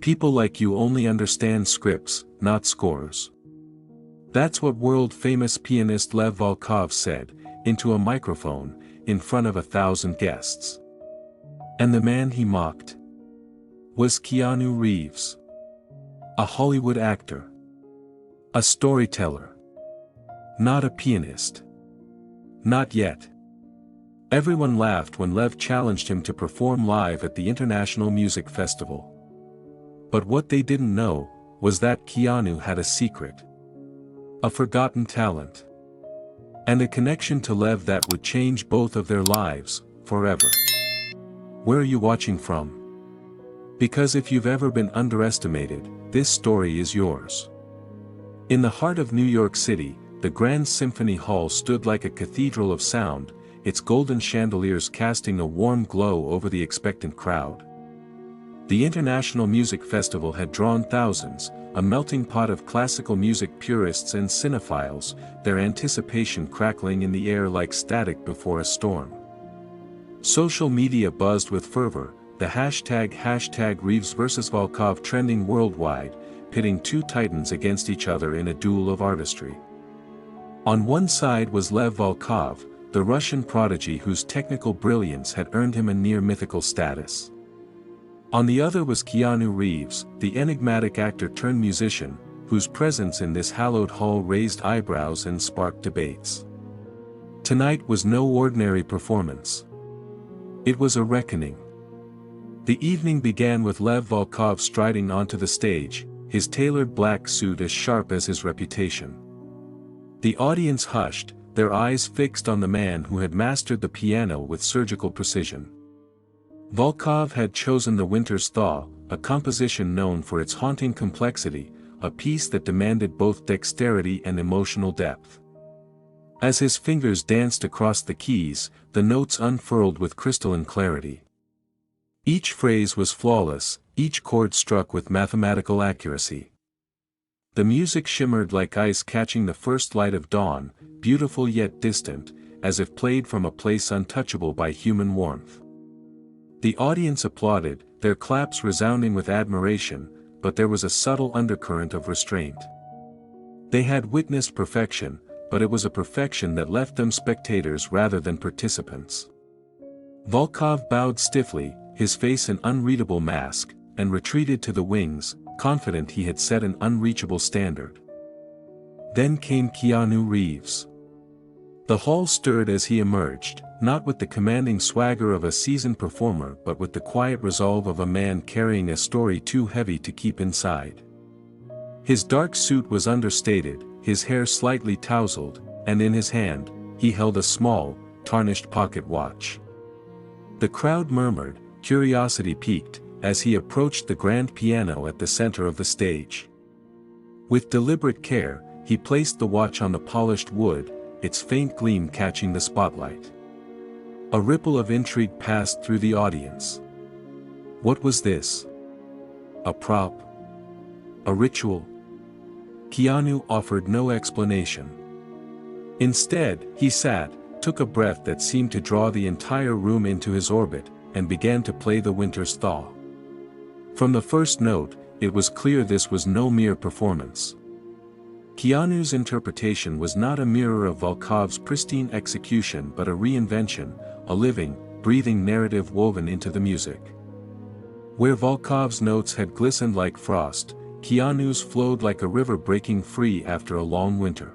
People like you only understand scripts, not scores. That's what world-famous pianist Lev Volkov said, into a microphone, in front of 1,000 guests. And the man he mocked was Keanu Reeves. A Hollywood actor. A storyteller. Not a pianist. Not yet. Everyone laughed when Lev challenged him to perform live at the International Music Festival. But what they didn't know was that Keanu had a secret. A forgotten talent. And a connection to Lev that would change both of their lives, forever. Where are you watching from? Because if you've ever been underestimated, this story is yours. In the heart of New York City, the Grand Symphony Hall stood like a cathedral of sound, its golden chandeliers casting a warm glow over the expectant crowd. The International Music Festival had drawn thousands, a melting pot of classical music purists and cinephiles, their anticipation crackling in the air like static before a storm. Social media buzzed with fervor, the hashtag Reeves vs Volkov trending worldwide, pitting two titans against each other in a duel of artistry. On one side was Lev Volkov, the Russian prodigy whose technical brilliance had earned him a near-mythical status. On the other was Keanu Reeves, the enigmatic actor-turned-musician, whose presence in this hallowed hall raised eyebrows and sparked debates. Tonight was no ordinary performance. It was a reckoning. The evening began with Lev Volkov striding onto the stage, his tailored black suit as sharp as his reputation. The audience hushed, their eyes fixed on the man who had mastered the piano with surgical precision. Volkov had chosen the Winter's Thaw, a composition known for its haunting complexity, a piece that demanded both dexterity and emotional depth. As his fingers danced across the keys, the notes unfurled with crystalline clarity. Each phrase was flawless, each chord struck with mathematical accuracy. The music shimmered like ice catching the first light of dawn, beautiful yet distant, as if played from a place untouchable by human warmth. The audience applauded, their claps resounding with admiration, but there was a subtle undercurrent of restraint. They had witnessed perfection, but it was a perfection that left them spectators rather than participants. Volkov bowed stiffly, his face an unreadable mask, and retreated to the wings, confident he had set an unreachable standard. Then came Keanu Reeves. The hall stirred as he emerged, not with the commanding swagger of a seasoned performer but with the quiet resolve of a man carrying a story too heavy to keep inside. His dark suit was understated, his hair slightly tousled, and in his hand, he held a small, tarnished pocket watch. The crowd murmured, curiosity piqued, as he approached the grand piano at the center of the stage. With deliberate care, he placed the watch on the polished wood, its faint gleam catching the spotlight. A ripple of intrigue passed through the audience. What was this? A prop? A ritual? Keanu offered no explanation. Instead, he sat, took a breath that seemed to draw the entire room into his orbit, and began to play the Winter's Thaw. From the first note, it was clear this was no mere performance. Keanu's interpretation was not a mirror of Volkov's pristine execution but a reinvention, a living, breathing narrative woven into the music. Where Volkov's notes had glistened like frost, Keanu's flowed like a river breaking free after a long winter.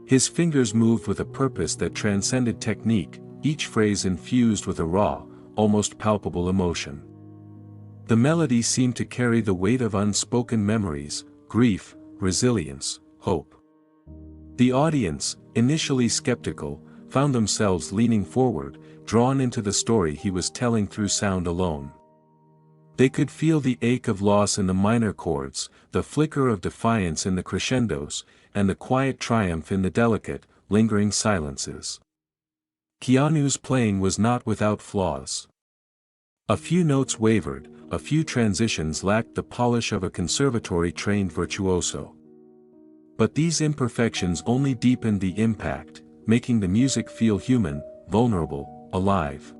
His fingers moved with a purpose that transcended technique, each phrase infused with a raw, almost palpable emotion. The melody seemed to carry the weight of unspoken memories, grief, resilience, hope. The audience, initially skeptical, found themselves leaning forward, drawn into the story he was telling through sound alone. They could feel the ache of loss in the minor chords, the flicker of defiance in the crescendos, and the quiet triumph in the delicate, lingering silences. Keanu's playing was not without flaws. A few notes wavered, a few transitions lacked the polish of a conservatory-trained virtuoso. But these imperfections only deepened the impact, making the music feel human, vulnerable, alive.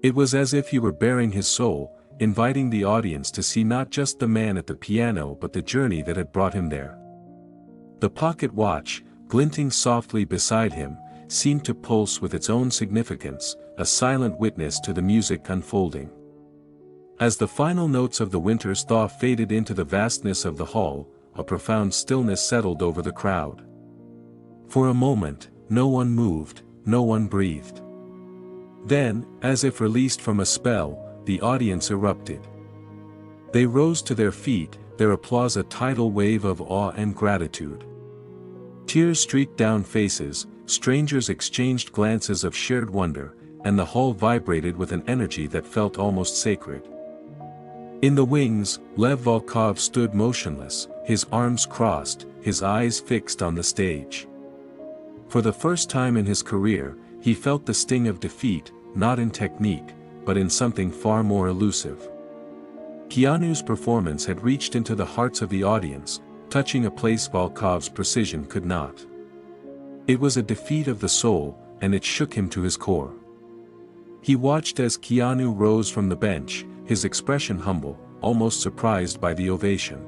It was as if he were bearing his soul, inviting the audience to see not just the man at the piano but the journey that had brought him there. The pocket watch, glinting softly beside him, seemed to pulse with its own significance, a silent witness to the music unfolding. As the final notes of the winter's thaw faded into the vastness of the hall, a profound stillness settled over the crowd. For a moment, no one moved, no one breathed. Then, as if released from a spell, the audience erupted. They rose to their feet, their applause a tidal wave of awe and gratitude. Tears streaked down faces, strangers exchanged glances of shared wonder, and the hall vibrated with an energy that felt almost sacred. In the wings, Lev Volkov stood motionless, his arms crossed, his eyes fixed on the stage. For the first time in his career, he felt the sting of defeat, not in technique, but in something far more elusive. Keanu's performance had reached into the hearts of the audience, touching a place Volkov's precision could not. It was a defeat of the soul, and it shook him to his core. He watched as Keanu rose from the bench, his expression humble, almost surprised by the ovation.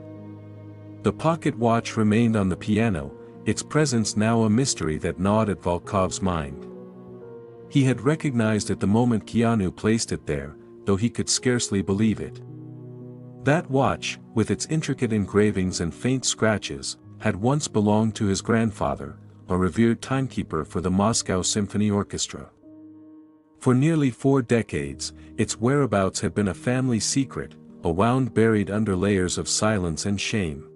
The pocket watch remained on the piano, its presence now a mystery that gnawed at Volkov's mind. He had recognized at the moment Keanu placed it there, though he could scarcely believe it. That watch, with its intricate engravings and faint scratches, had once belonged to his grandfather, a revered timekeeper for the Moscow Symphony Orchestra. For nearly 4 decades, its whereabouts had been a family secret, a wound buried under layers of silence and shame.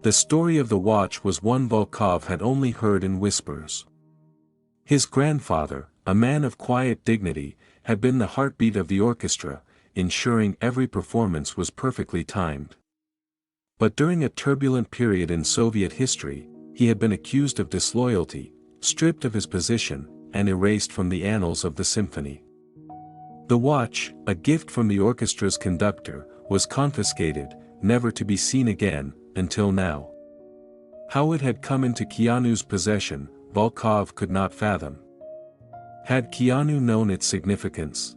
The story of the watch was one Volkov had only heard in whispers. His grandfather, a man of quiet dignity, had been the heartbeat of the orchestra, ensuring every performance was perfectly timed. But during a turbulent period in Soviet history, he had been accused of disloyalty, stripped of his position, and erased from the annals of the symphony. The watch, a gift from the orchestra's conductor, was confiscated, never to be seen again, until now. How it had come into Keanu's possession, Volkov could not fathom. Had Keanu known its significance?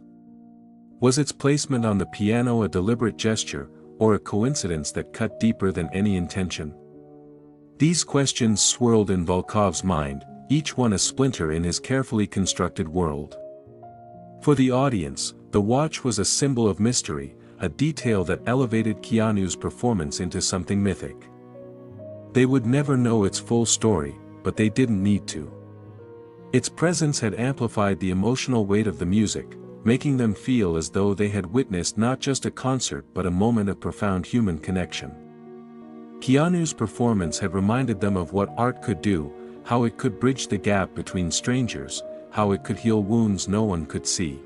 Was its placement on the piano a deliberate gesture, or a coincidence that cut deeper than any intention? These questions swirled in Volkov's mind, each one a splinter in his carefully constructed world. For the audience, the watch was a symbol of mystery, a detail that elevated Keanu's performance into something mythic. They would never know its full story, but they didn't need to. Its presence had amplified the emotional weight of the music, making them feel as though they had witnessed not just a concert but a moment of profound human connection. Keanu's performance had reminded them of what art could do, how it could bridge the gap between strangers, how it could heal wounds no one could see.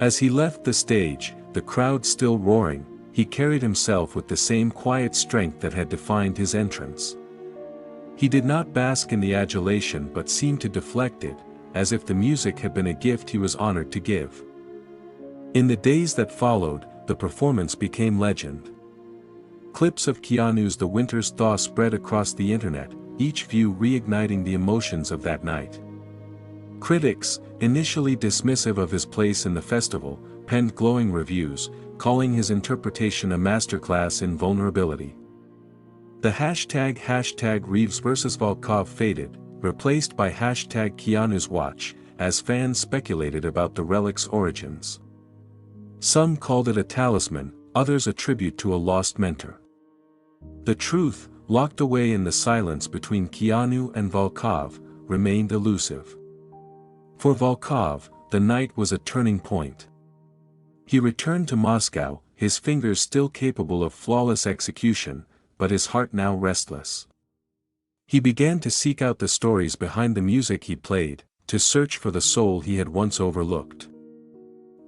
As he left the stage, the crowd still roaring, he carried himself with the same quiet strength that had defined his entrance. He did not bask in the adulation but seemed to deflect it, as if the music had been a gift he was honored to give. In the days that followed, the performance became legend. Clips of Keanu's The Winter's Thaw spread across the internet, each view reigniting the emotions of that night. Critics, initially dismissive of his place in the festival, penned glowing reviews, calling his interpretation a masterclass in vulnerability. The hashtag Reeves vs Volkov faded, replaced by hashtag Keanu's watch, as fans speculated about the relic's origins. Some called it a talisman, others a tribute to a lost mentor. The truth, locked away in the silence between Keanu and Volkov, remained elusive. For Volkov, the night was a turning point. He returned to Moscow, his fingers still capable of flawless execution, but his heart now restless. He began to seek out the stories behind the music he played, to search for the soul he had once overlooked.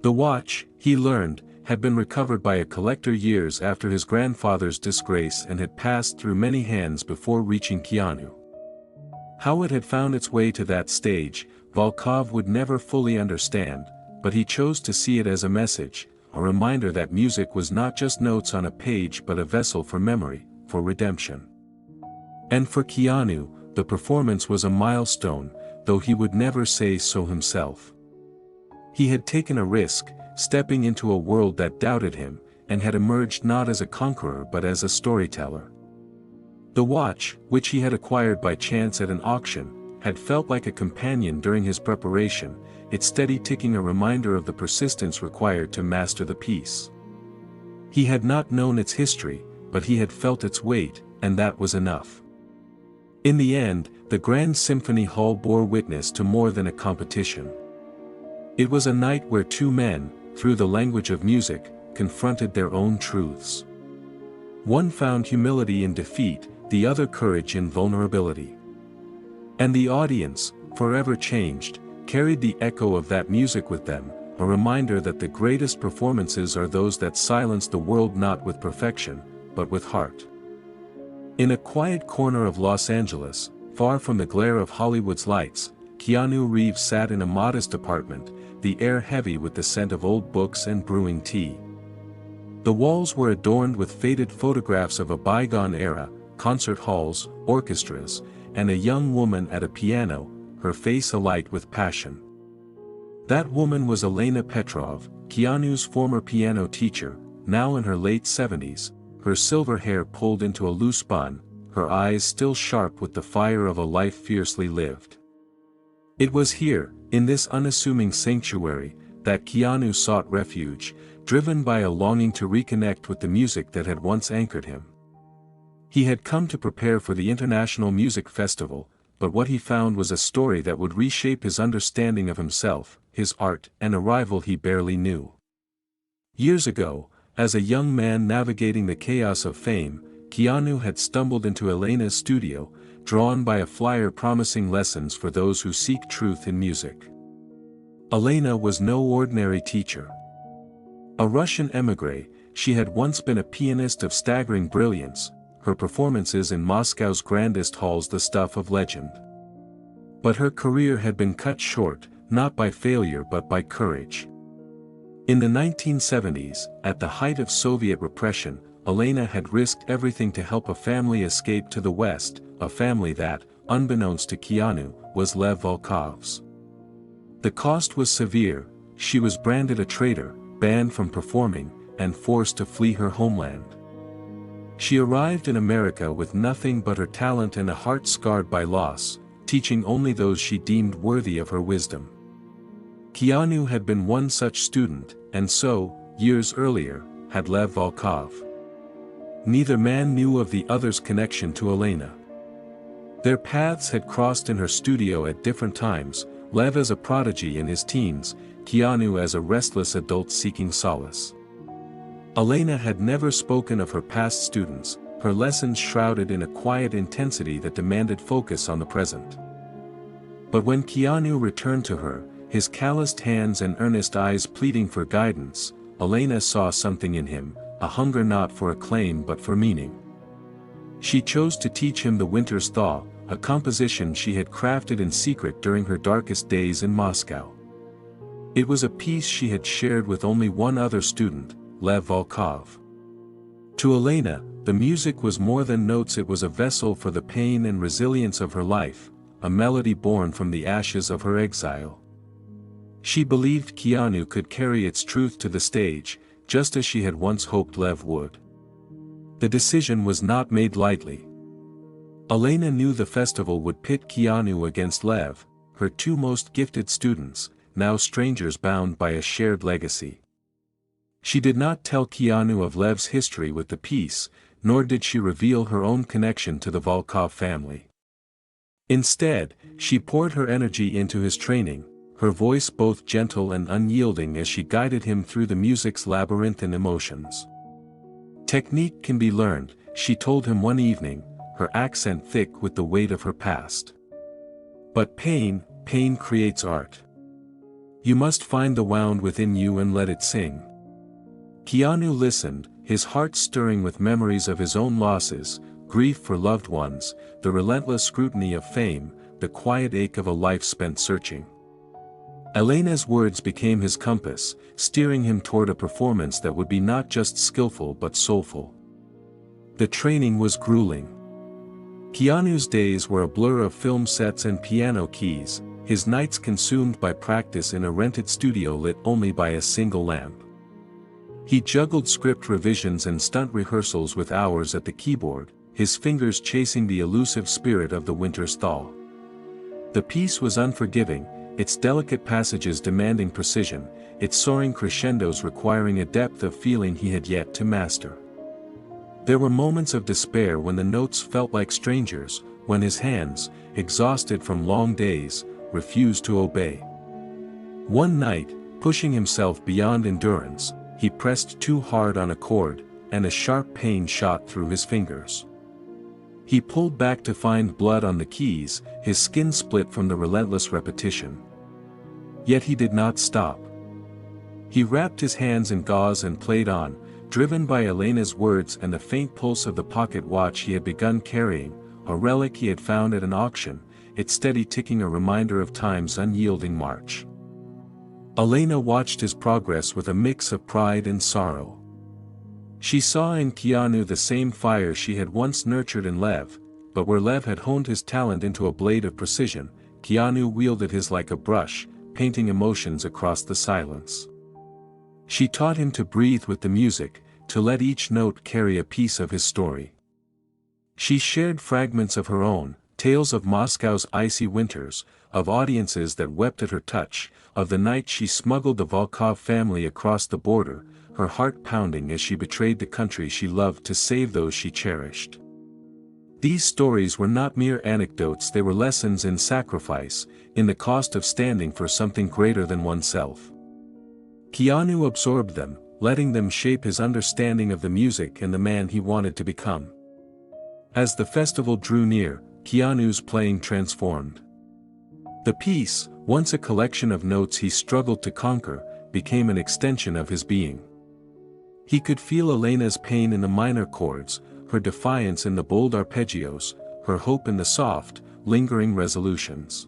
The watch, he learned, had been recovered by a collector years after his grandfather's disgrace and had passed through many hands before reaching Keanu. How it had found its way to that stage, Volkov would never fully understand, but he chose to see it as a message, a reminder that music was not just notes on a page but a vessel for memory, for redemption. And for Keanu, the performance was a milestone, though he would never say so himself. He had taken a risk, stepping into a world that doubted him, and had emerged not as a conqueror but as a storyteller. The watch, which he had acquired by chance at an auction, had felt like a companion during his preparation, its steady ticking a reminder of the persistence required to master the piece. He had not known its history, but he had felt its weight, and that was enough. In the end, the Grand Symphony Hall bore witness to more than a competition. It was a night where two men, through the language of music, confronted their own truths. One found humility in defeat, the other courage in vulnerability. And the audience, forever changed, carried the echo of that music with them, a reminder that the greatest performances are those that silence the world not with perfection, but with heart. In a quiet corner of Los Angeles, far from the glare of Hollywood's lights, Keanu Reeves sat in a modest apartment, the air heavy with the scent of old books and brewing tea. The walls were adorned with faded photographs of a bygone era, concert halls, orchestras, and a young woman at a piano, her face alight with passion. That woman was Elena Petrov, Keanu's former piano teacher, now in her late 70s, her silver hair pulled into a loose bun, her eyes still sharp with the fire of a life fiercely lived. It was here, in this unassuming sanctuary, that Keanu sought refuge, driven by a longing to reconnect with the music that had once anchored him. He had come to prepare for the International Music Festival, but what he found was a story that would reshape his understanding of himself, his art, and a rival he barely knew. Years ago, as a young man navigating the chaos of fame, Keanu had stumbled into Elena's studio, drawn by a flyer promising lessons for those who seek truth in music. Elena was no ordinary teacher. A Russian émigré, she had once been a pianist of staggering brilliance, her performances in Moscow's grandest halls the stuff of legend. But her career had been cut short, not by failure but by courage. In the 1970s, at the height of Soviet repression, Elena had risked everything to help a family escape to the West, a family that, unbeknownst to Keanu, was Lev Volkov's. The cost was severe, she was branded a traitor, banned from performing, and forced to flee her homeland. She arrived in America with nothing but her talent and a heart scarred by loss, teaching only those she deemed worthy of her wisdom. Keanu had been one such student, and so, years earlier, had Lev Volkov. Neither man knew of the other's connection to Elena. Their paths had crossed in her studio at different times, Lev as a prodigy in his teens, Keanu as a restless adult seeking solace. Elena had never spoken of her past students, her lessons shrouded in a quiet intensity that demanded focus on the present. But when Keanu returned to her, his calloused hands and earnest eyes pleading for guidance, Elena saw something in him, a hunger not for acclaim but for meaning. She chose to teach him the winter's thaw, a composition she had crafted in secret during her darkest days in Moscow. It was a piece she had shared with only one other student, Lev Volkov. To Elena, the music was more than notes, it was a vessel for the pain and resilience of her life, a melody born from the ashes of her exile. She believed Keanu could carry its truth to the stage, just as she had once hoped Lev would. The decision was not made lightly. Elena knew the festival would pit Keanu against Lev, her two most gifted students, now strangers bound by a shared legacy. She did not tell Keanu of Lev's history with the piece, nor did she reveal her own connection to the Volkov family. Instead, she poured her energy into his training, her voice both gentle and unyielding as she guided him through the music's labyrinthine emotions. Technique can be learned, she told him one evening, her accent thick with the weight of her past. But pain creates art. You must find the wound within you and let it sing. Keanu listened, his heart stirring with memories of his own losses, grief for loved ones, the relentless scrutiny of fame, the quiet ache of a life spent searching. Elena's words became his compass, steering him toward a performance that would be not just skillful but soulful. The training was grueling. Keanu's days were a blur of film sets and piano keys, his nights consumed by practice in a rented studio lit only by a single lamp. He juggled script revisions and stunt rehearsals with hours at the keyboard, his fingers chasing the elusive spirit of the winter's thaw. The piece was unforgiving, its delicate passages demanding precision, its soaring crescendos requiring a depth of feeling he had yet to master. There were moments of despair when the notes felt like strangers, when his hands, exhausted from long days, refused to obey. One night, pushing himself beyond endurance, he pressed too hard on a chord, and a sharp pain shot through his fingers. He pulled back to find blood on the keys, his skin split from the relentless repetition. Yet he did not stop. He wrapped his hands in gauze and played on, driven by Elena's words and the faint pulse of the pocket watch he had begun carrying, a relic he had found at an auction, its steady ticking a reminder of time's unyielding march. Elena watched his progress with a mix of pride and sorrow. She saw in Keanu the same fire she had once nurtured in Lev, but where Lev had honed his talent into a blade of precision, Keanu wielded his like a brush, painting emotions across the silence. She taught him to breathe with the music, to let each note carry a piece of his story. She shared fragments of her own, tales of Moscow's icy winters, of audiences that wept at her touch, of the night she smuggled the Volkov family across the border, her heart pounding as she betrayed the country she loved to save those she cherished. These stories were not mere anecdotes, they were lessons in sacrifice, in the cost of standing for something greater than oneself. Keanu absorbed them, letting them shape his understanding of the music and the man he wanted to become. As the festival drew near, Keanu's playing transformed. The piece, once a collection of notes he struggled to conquer, became an extension of his being. He could feel Elena's pain in the minor chords, her defiance in the bold arpeggios, her hope in the soft, lingering resolutions.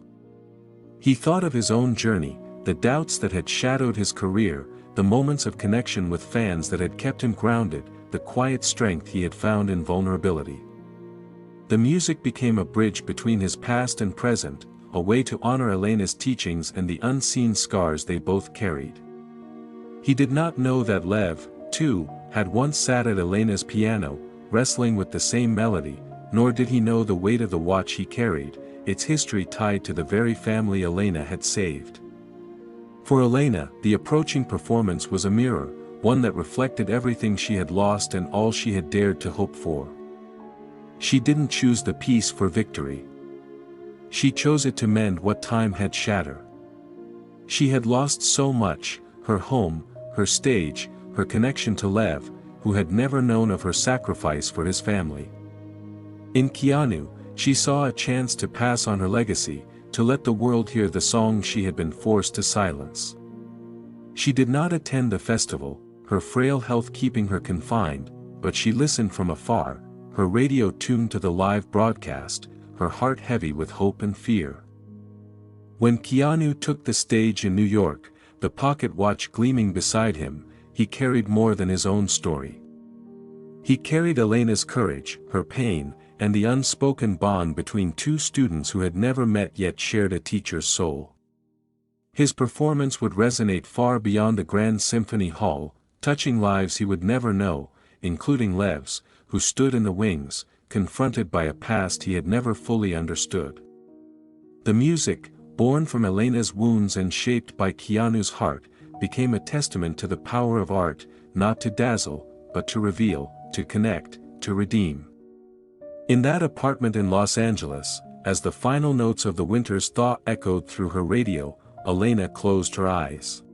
He thought of his own journey, the doubts that had shadowed his career, the moments of connection with fans that had kept him grounded, the quiet strength he had found in vulnerability. The music became a bridge between his past and present, a way to honor Elena's teachings and the unseen scars they both carried. He did not know that Lev, too, had once sat at Elena's piano, wrestling with the same melody, nor did he know the weight of the watch he carried, its history tied to the very family Elena had saved. For Elena, the approaching performance was a mirror, one that reflected everything she had lost and all she had dared to hope for. She didn't choose the piece for victory. She chose it to mend what time had shattered. She had lost so much, her home, her stage, her connection to Lev, who had never known of her sacrifice for his family. In Keanu, she saw a chance to pass on her legacy, to let the world hear the song she had been forced to silence. She did not attend the festival, her frail health keeping her confined, but she listened from afar, her radio tuned to the live broadcast, her heart heavy with hope and fear. When Keanu took the stage in New York, the pocket watch gleaming beside him, he carried more than his own story. He carried Elena's courage, her pain, and the unspoken bond between two students who had never met yet shared a teacher's soul. His performance would resonate far beyond the grand symphony hall, touching lives he would never know, including Lev's, who stood in the wings, confronted by a past he had never fully understood. The music, born from Elena's wounds and shaped by Keanu's heart, became a testament to the power of art, not to dazzle, but to reveal, to connect, to redeem. In that apartment in Los Angeles, as the final notes of the winter's thaw echoed through her radio, Elena closed her eyes.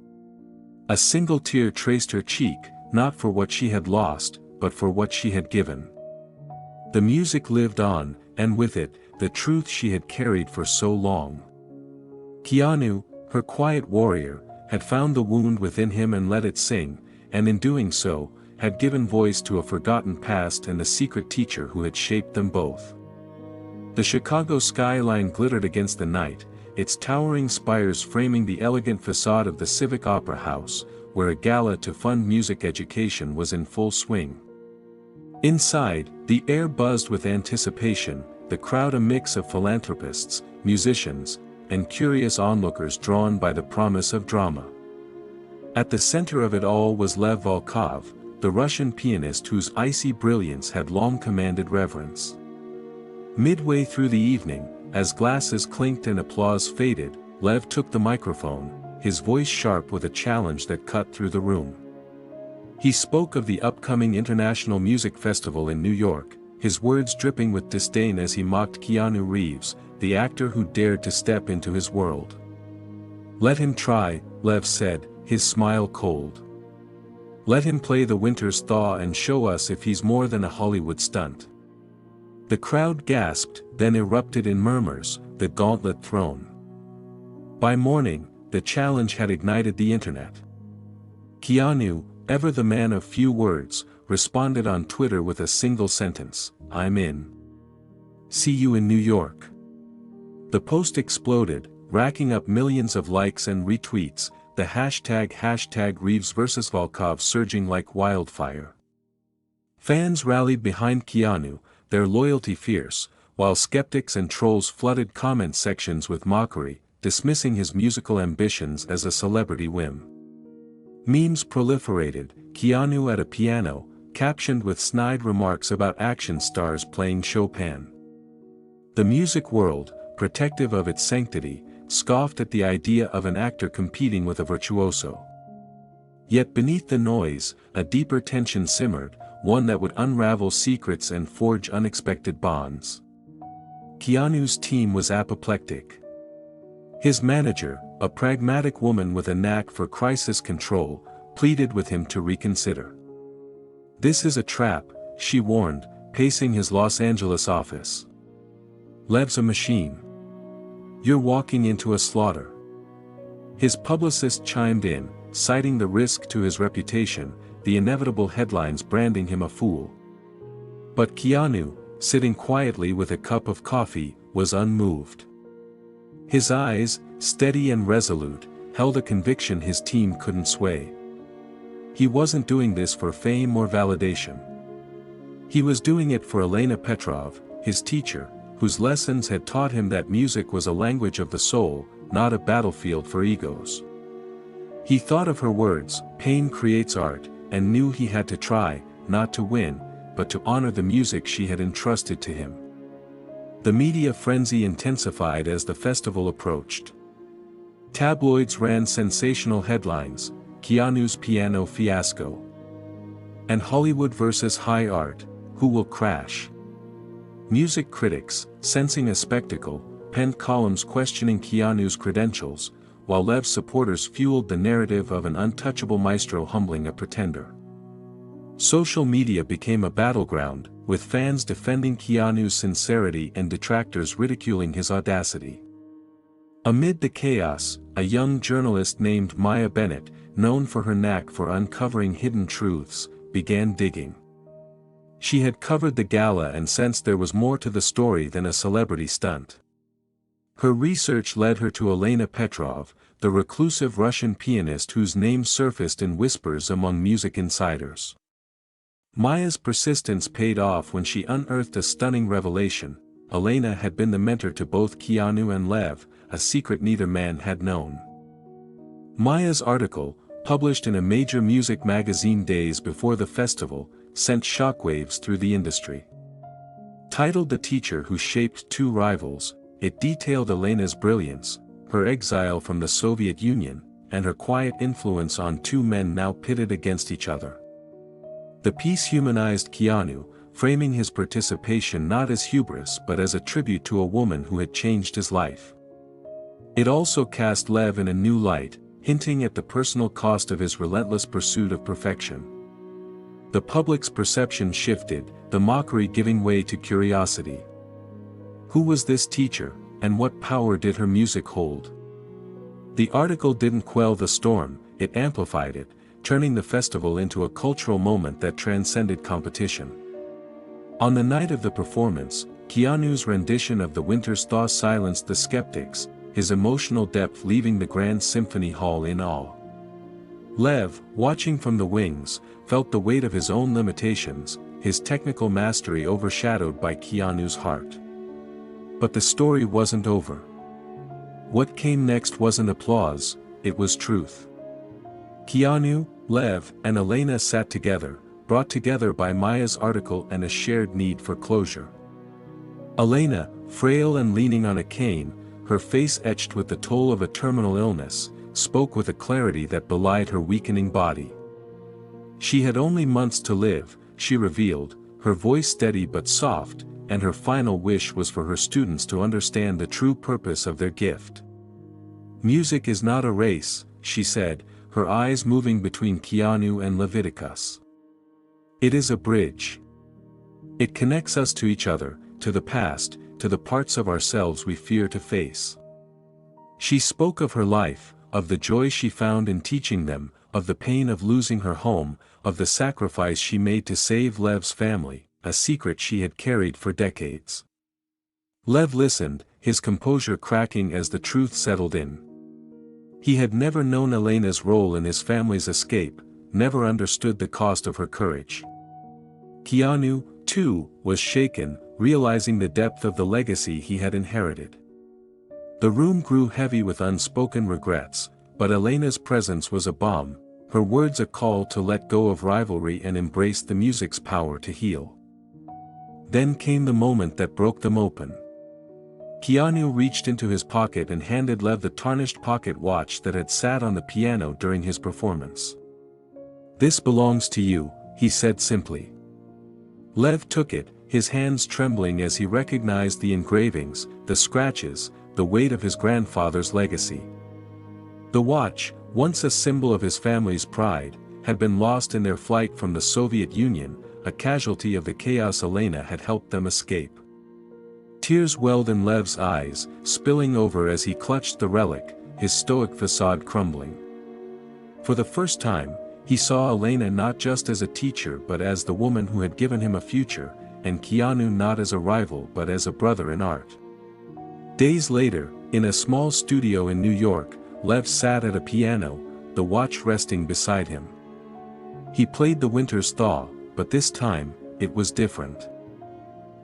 A single tear traced her cheek, not for what she had lost, but for what she had given. The music lived on, and with it, the truth she had carried for so long. Keanu, her quiet warrior, had found the wound within him and let it sing, and in doing so, had given voice to a forgotten past and the secret teacher who had shaped them both. The Chicago skyline glittered against the night, its towering spires framing the elegant facade of the Civic Opera House, where a gala to fund music education was in full swing. Inside, the air buzzed with anticipation, the crowd a mix of philanthropists, musicians, and curious onlookers drawn by the promise of drama. At the center of it all was Lev Volkov, the Russian pianist whose icy brilliance had long commanded reverence. Midway through the evening, as glasses clinked and applause faded, Lev took the microphone, his voice sharp with a challenge that cut through the room. He spoke of the upcoming International Music Festival in New York, his words dripping with disdain as he mocked Keanu Reeves, the actor who dared to step into his world. "Let him try," Lev said, his smile cold. "Let him play the winter's thaw and show us if he's more than a Hollywood stunt." The crowd gasped, then erupted in murmurs, the gauntlet thrown. By morning, the challenge had ignited the internet. Keanu, ever the man of few words, responded on Twitter with a single sentence, "I'm in. See you in New York." The post exploded, racking up millions of likes and retweets, the hashtag Reeves vs Volkov surging like wildfire. Fans rallied behind Keanu, their loyalty fierce, while skeptics and trolls flooded comment sections with mockery, dismissing his musical ambitions as a celebrity whim. Memes proliferated, Keanu at a piano, captioned with snide remarks about action stars playing Chopin. The music world, protective of its sanctity, scoffed at the idea of an actor competing with a virtuoso. Yet beneath the noise, a deeper tension simmered, one that would unravel secrets and forge unexpected bonds. Keanu's team was apoplectic. His manager, a pragmatic woman with a knack for crisis control, pleaded with him to reconsider. "This is a trap," she warned, pacing his Los Angeles office. "Lev's a machine. You're walking into a slaughter." His publicist chimed in, citing the risk to his reputation, the inevitable headlines branding him a fool. But Keanu, sitting quietly with a cup of coffee, was unmoved. His eyes, steady and resolute, held a conviction his team couldn't sway. He wasn't doing this for fame or validation. He was doing it for Elena Petrov, his teacher, whose lessons had taught him that music was a language of the soul, not a battlefield for egos. He thought of her words, "Pain creates art," and knew he had to try, not to win, but to honor the music she had entrusted to him. The media frenzy intensified as the festival approached. Tabloids ran sensational headlines, "Keanu's piano fiasco," and "Hollywood versus high art, who will crash?" Music critics, sensing a spectacle, penned columns questioning Keanu's credentials, while Lev's supporters fueled the narrative of an untouchable maestro humbling a pretender. Social media became a battleground, with fans defending Keanu's sincerity and detractors ridiculing his audacity. Amid the chaos, a young journalist named Maya Bennett, known for her knack for uncovering hidden truths, began digging. She had covered the gala and sensed there was more to the story than a celebrity stunt. Her research led her to Elena Petrov, the reclusive Russian pianist whose name surfaced in whispers among music insiders. Maya's persistence paid off when she unearthed a stunning revelation. Elena had been the mentor to both Keanu and Lev, a secret neither man had known. Maya's article, published in a major music magazine days before the festival, sent shockwaves through the industry. Titled "The Teacher Who Shaped Two Rivals," it detailed Elena's brilliance, her exile from the Soviet Union, and her quiet influence on two men now pitted against each other. The piece humanized Keanu, framing his participation not as hubris but as a tribute to a woman who had changed his life. It also cast Lev in a new light, hinting at the personal cost of his relentless pursuit of perfection. The public's perception shifted, the mockery giving way to curiosity. Who was this teacher, and what power did her music hold? The article didn't quell the storm, it amplified it, turning the festival into a cultural moment that transcended competition. On the night of the performance, Keanu's rendition of the Winter's Thaw silenced the skeptics, his emotional depth leaving the Grand Symphony Hall in awe. Lev, watching from the wings, felt the weight of his own limitations, his technical mastery overshadowed by Keanu's heart. But the story wasn't over. What came next wasn't applause, it was truth. Keanu, Lev, and Elena sat together, brought together by Maya's article and a shared need for closure. Elena, frail and leaning on a cane, her face etched with the toll of a terminal illness, spoke with a clarity that belied her weakening body. She had only months to live, she revealed, her voice steady but soft, and her final wish was for her students to understand the true purpose of their gift. Music is not a race, she said, her eyes moving between Keanu and Leviticus. It is a bridge. It connects us to each other, to the past, to the parts of ourselves we fear to face. She spoke of her life, of the joy she found in teaching them, of the pain of losing her home, of the sacrifice she made to save Lev's family, a secret she had carried for decades. Lev listened, his composure cracking as the truth settled in. He had never known Elena's role in his family's escape, never understood the cost of her courage. Keanu, too, was shaken, realizing the depth of the legacy he had inherited. The room grew heavy with unspoken regrets, but Elena's presence was a balm, her words a call to let go of rivalry and embrace the music's power to heal. Then came the moment that broke them open. Keanu reached into his pocket and handed Lev the tarnished pocket watch that had sat on the piano during his performance. "This belongs to you," he said simply. Lev took it, his hands trembling as he recognized the engravings, the scratches, the weight of his grandfather's legacy. The watch, once a symbol of his family's pride, had been lost in their flight from the Soviet Union, a casualty of the chaos Elena had helped them escape. Tears welled in Lev's eyes, spilling over as he clutched the relic, his stoic facade crumbling. For the first time, he saw Elena not just as a teacher but as the woman who had given him a future, and Keanu not as a rival but as a brother in art. Days later, in a small studio in New York, Lev sat at a piano, the watch resting beside him. He played the Winter's Thaw, but this time, it was different.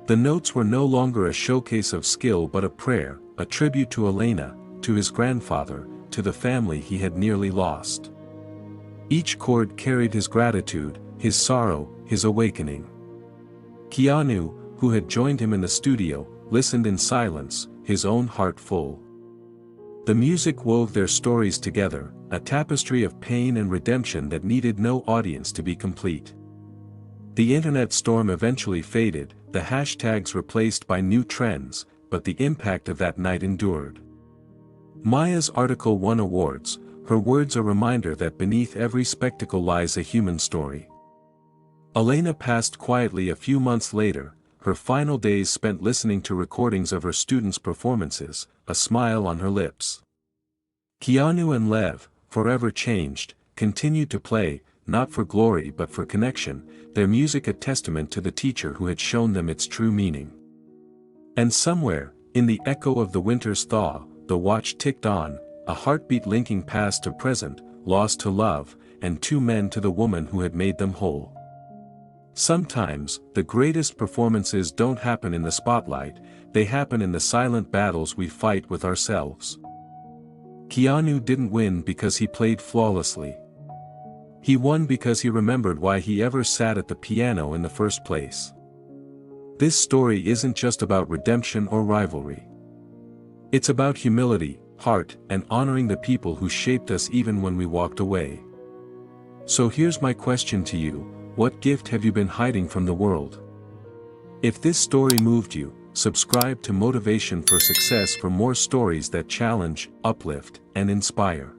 The notes were no longer a showcase of skill but a prayer, a tribute to Elena, to his grandfather, to the family he had nearly lost. Each chord carried his gratitude, his sorrow, his awakening. Keanu, who had joined him in the studio, listened in silence, his own heart full. The music wove their stories together, a tapestry of pain and redemption that needed no audience to be complete. The internet storm eventually faded, the hashtags replaced by new trends, but the impact of that night endured. Maya's article won awards, her words a reminder that beneath every spectacle lies a human story. Elena passed quietly a few months later, her final days spent listening to recordings of her students' performances, a smile on her lips. Keanu and Lev, forever changed, continued to play, not for glory but for connection, their music a testament to the teacher who had shown them its true meaning. And somewhere, in the echo of the Winter's Thaw, the watch ticked on, a heartbeat linking past to present, lost to love, and two men to the woman who had made them whole. Sometimes, the greatest performances don't happen in the spotlight, they happen in the silent battles we fight with ourselves. Keanu didn't win because he played flawlessly. He won because he remembered why he ever sat at the piano in the first place. This story isn't just about redemption or rivalry. It's about humility, heart, and honoring the people who shaped us even when we walked away. So here's my question to you, what gift have you been hiding from the world? If this story moved you, subscribe to Motivation for Success for more stories that challenge, uplift, and inspire.